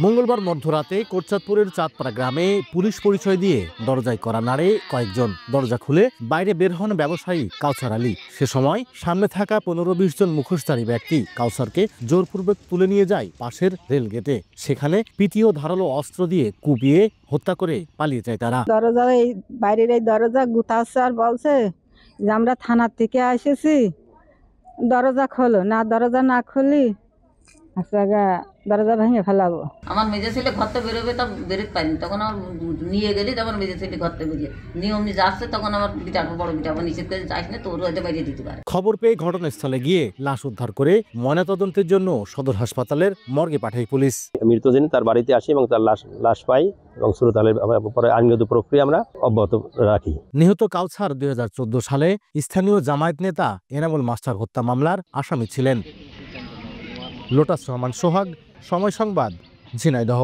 মঙ্গলবার মধ্যরাতে কোটচাঁদপুরের চাঁদপাড়া গ্রামে পুলিশ পরিচয় দিয়ে দরজায় কড়া নাড়ে কয়েকজন। দরজা খুলে বাইরে বের হন ব্যবসায়ী কাউসার আলী। সে সময় সামনে থাকা 15-20 জন মুখোশধারী ব্যক্তি কাউসারকে জোরপূর্বক তুলে নিয়ে যায় পাশের রেলগেটে। সেখানে পিটিও ধারালো অস্ত্র দিয়ে কুপিয়ে হত্যা করে পালিয়ে যায় তারা। দরজা এই বাইরের এই দরজা গুতাচ্ছে আর বলছে যে আমরা থানার থেকে এসেছি, দরজা খোলো। না, দরজা না খুললি দরজা ভেঙে ফেলাবো। আমার মেজে ছেলে ঘর থেকে বেরোবে, তা বেরোতে পারিনি। তখন আমার নিয়ে গেলি, তখন মেজে ছেলে ঘর থেকে বেরিয়ে নিয়মনি যাচ্ছে, তখন আমার বিটাবো বড় বিটাবো নিষেধ করে যাইস না, তোর হয়তো বেরিয়ে দিতে পারে। খবর পেয়ে ঘটনাস্থলে গিয়ে লাশ উদ্ধার করে ময়নাতদন্তের জন্য সদর হাসপাতালের মর্গে পাঠায় পুলিশ। মৃত জেনে তার বাড়িতে আসি এবং তার লাশ পাই এবং সুরতালের পরে আইনগত প্রক্রিয়া আমরা অব্যাহত রাখি। নিহত কাউসার 2014 সালে স্থানীয় জামায়াত নেতা এনামুল মাস্টার হত্যা মামলার আসামি ছিলেন। লোটাস রহমান সোহাগ, সময় সংবাদ, ঝিনাইদহ।